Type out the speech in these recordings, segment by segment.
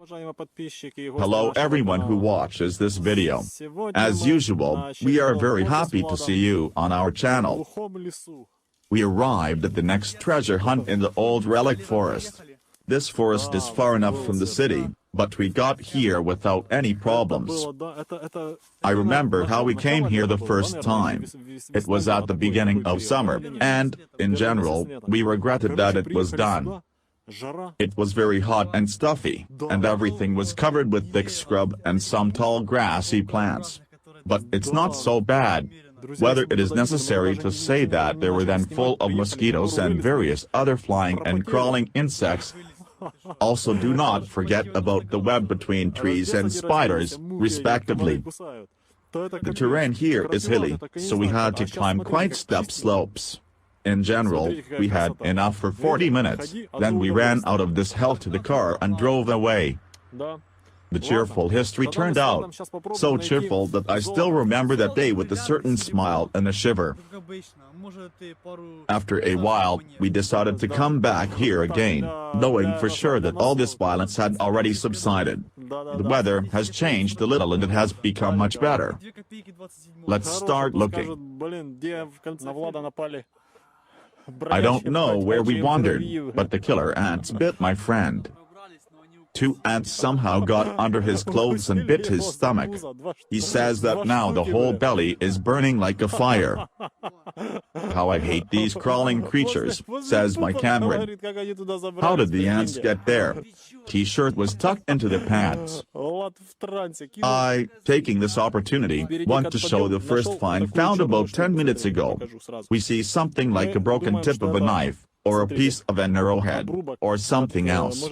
Hello everyone who watches this video. As usual, we are very happy to see you on our channel. We arrived at the next treasure hunt in the old relic forest. This forest is far enough from the city, but we got here without any problems. I remember how we came here the first time. It was at the beginning of summer, and, in general, we regretted that it was done. It was very hot and stuffy, and everything was covered with thick scrub and some tall grassy plants. But it's not so bad. Whether it is necessary to say that they were then full of mosquitoes and various other flying and crawling insects. Also, do not forget about the web between trees and spiders, respectively. The terrain here is hilly, so we had to climb quite steep slopes. In general, we had enough for 40 minutes, then we ran out of this hell to the car and drove away. The cheerful history turned out so cheerful that I still remember that day with a certain smile and a shiver. After a while, we decided to come back here again, knowing for sure that all this violence had already subsided. The weather has changed a little and it has become much better. Let's start looking. I don't know where we wandered, but the killer ants bit my friend. 2 ants somehow got under his clothes and bit his stomach. He says that now the whole belly is burning like a fire. How I hate these crawling creatures, says my comrade. How did the ants get there? T-shirt was tucked into the pants. I, taking this opportunity, want to show the first find found about 10 minutes ago. We see something like a broken tip of a knife, or a piece of an arrowhead, or something else.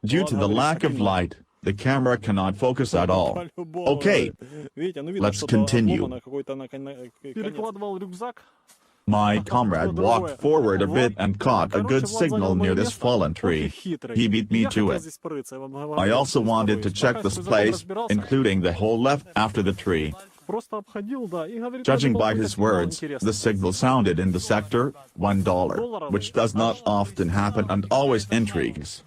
Due to the lack of light, the camera cannot focus at all. Okay, let's continue. My comrade walked forward a bit and caught a good signal near this fallen tree. He beat me to it. I also wanted to check this place, including the hole left after the tree. Judging by his words, the signal sounded in the sector, $1, which does not often happen and always intrigues.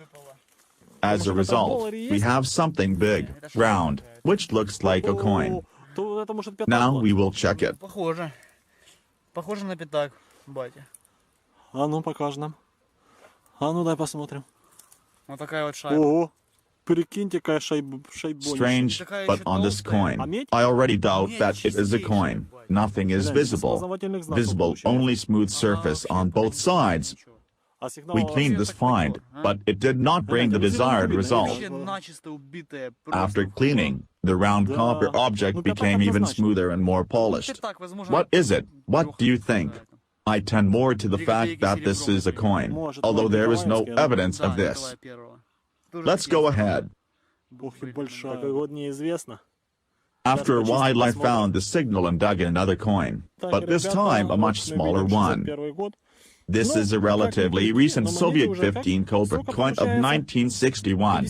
As a result, we have something big, round, which looks like a coin. Now we will check it. Похоже на пятак, батя. А ну покажи нам. А ну дай посмотрим. Вот такая вот шайба. Ого, прикиньте, какая шайбонища. Strange, but on this coin, I already doubt that it is a coin. Nothing is visible. Visible only smooth surface on both sides. We cleaned this find, but it did not bring the desired result. After cleaning, the round copper object became even smoother and more polished. What is it? What do you think? I tend more to the fact that this is a coin, although there is no evidence of this. Let's go ahead. After a while I found the signal and dug in another coin, but this time a much smaller one. This is a relatively recent Soviet 15 kopeck coin of 1961.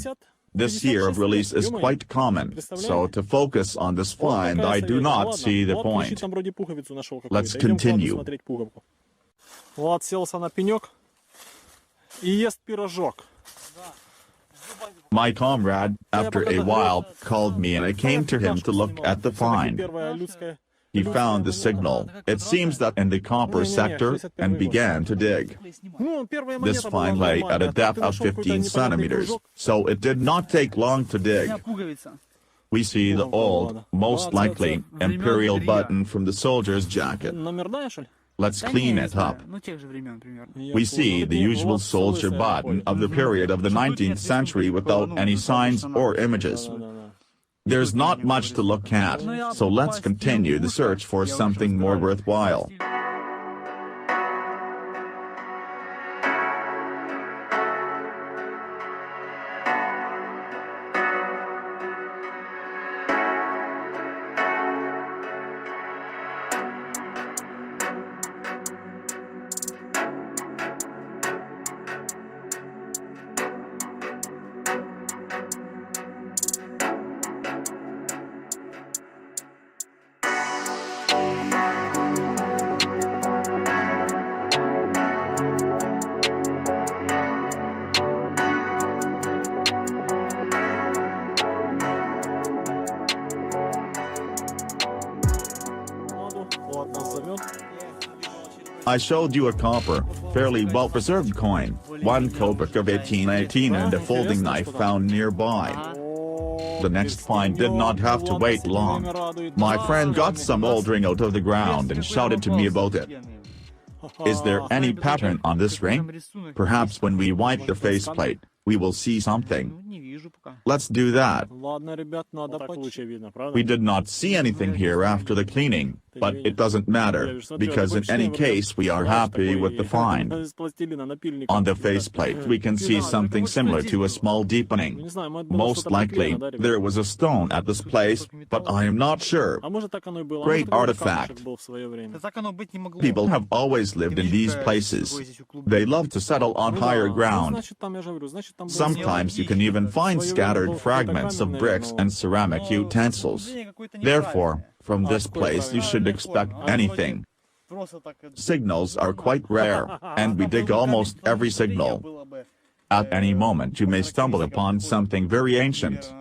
This year of release is quite common, so to focus on this find I do not see the point. Let's continue. Влад селся на пенек и ест пирожок. My comrade, after a while, called me and I came to him to look at the find. He found the signal, it seems that in the copper sector, and began to dig. This find lay at a depth of 15 centimeters, so it did not take long to dig. We see the old, most likely, imperial button from the soldier's jacket. Let's clean it up. We see the usual soldier button of the period of the 19th century without any signs or images. There's not much to look at, so let's continue the search for something more worthwhile. замет. I showed you a copper, fairly well-preserved coin, 1 kopeck of 1818 and a folding knife found nearby. The next find did not have to wait long. My friend got some old ring out of the ground and shouted to me about it. Is there any pattern on this ring? Perhaps when we wipe the faceplate, we will see something. Let's do that. Ладно, ребят, надо получше видно, правда? We did not see anything here after the cleaning, but it doesn't matter, because in any case we are happy with the find. On the faceplate we can see something similar to a small deepening. Most likely, there was a stone at this place, but I am not sure. Great artifact. People have always lived in these places. They love to settle on higher ground. Sometimes you can even find scattered fragments of bricks and ceramic utensils. Therefore, from this place you should expect anything. Signals are quite rare, and we dig almost every signal. At any moment you may stumble upon something very ancient.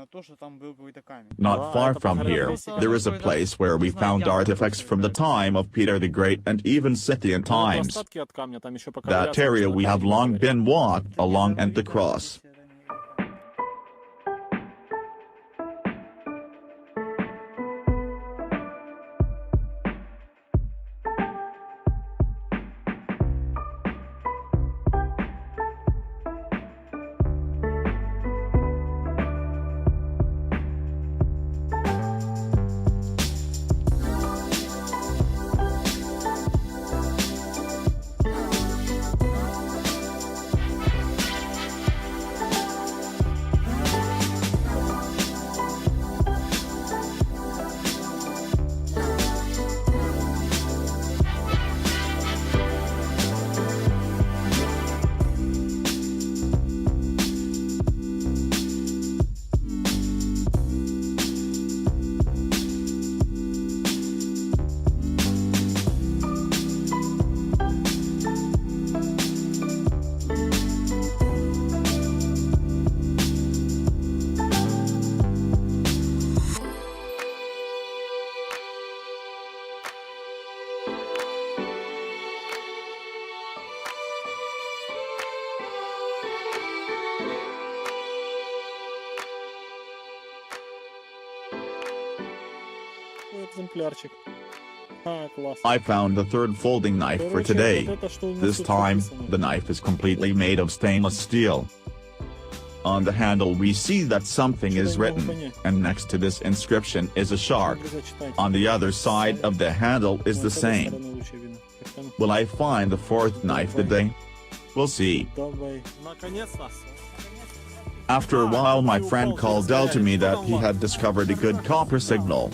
Not far from here, there is a place where we found artifacts from the time of Peter the Great and even Scythian times. That area we have long been walked along and across. Экземплярчик. Класс. I found the third folding knife for today. This time, the knife is completely made of stainless steel. On the handle we see that something is written, and next to this inscription is a shark. On the other side of the handle is the same. Will I find the fourth knife today? We'll see. After a while my friend called out to me that he had discovered a good copper signal.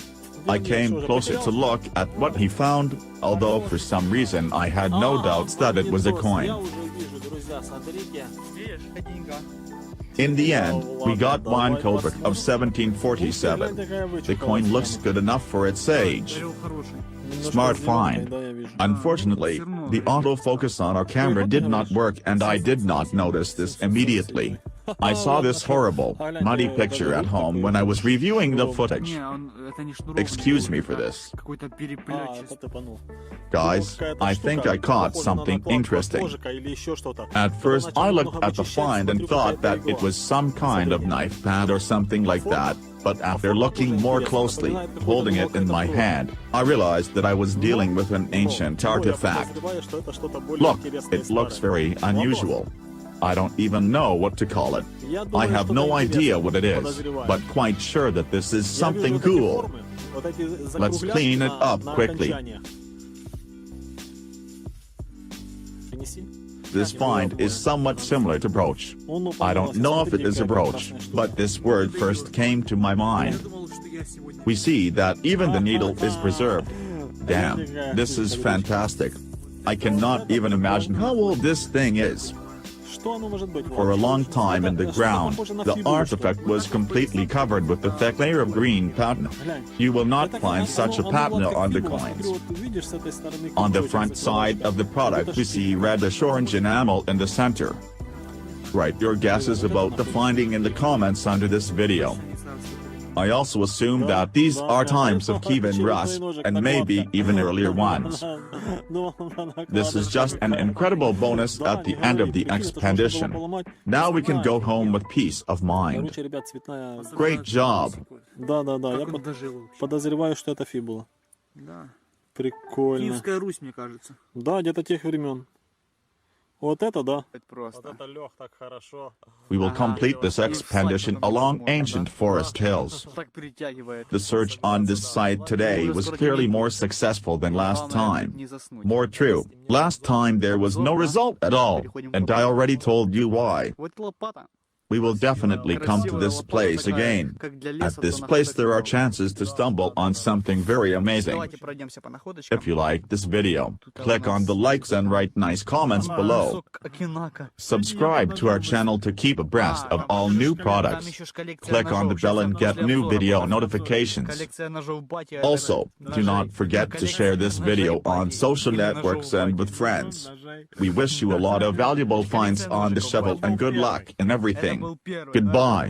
I came closer to look at what he found, although for some reason I had no doubts that it was a coin. In the end, we got 1 kopeck of 1747. The coin looks good enough for its age. Smart find. Unfortunately, the autofocus on our camera did not work and I did not notice this immediately. I saw this horrible, muddy picture at home when I was reviewing the footage. Excuse me for this. Guys, I think I caught something interesting. At first I looked at the find and thought that it was some kind of knife pad or something like that, but after looking more closely, holding it in my hand, I realized that I was dealing with an ancient artifact. Look, it looks very unusual. I don't even know what to call it. I have no idea what it is, but quite sure that this is something cool. Let's clean it up quickly. This find is somewhat similar to brooch. I don't know if it is a brooch, but this word first came to my mind. We see that even the needle is preserved. Damn, this is fantastic. I cannot even imagine how old this thing is. For a long time in the ground, the artifact was completely covered with a thick layer of green patina. You will not find such a patina on the coins. On the front side of the product we see reddish-orange enamel in the center. Write your guesses about the finding in the comments under this video. I also assume that these are times of Kievan Rus, and maybe even earlier ones. This is just an incredible bonus at the end of the expedition. Now we can go home with peace of mind. Great job. Да. Я подозреваю, что это фибула. Да. Прикольно. Киевская Русь, мне кажется. Да, где-то тех времен. Вот это да. Это просто. Вот это Лёх, так хорошо. We will complete this expedition along ancient forest hills. Так притягивает. The search on this site today was clearly more successful than last time. More true, last time there was no result at all, and I already told you why. Вот lopata. We will definitely come to this place again. At this place there are chances to stumble on something very amazing. Давайте пройдемся по находочкам. If you like this video, click on the likes and write nice comments below. Subscribe to our channel to keep abreast of all new products. Click on the bell and get new video notifications. Also, do not forget to share this video on social networks and with friends. We wish you a lot of valuable finds on the shovel and good luck in everything. Goodbye.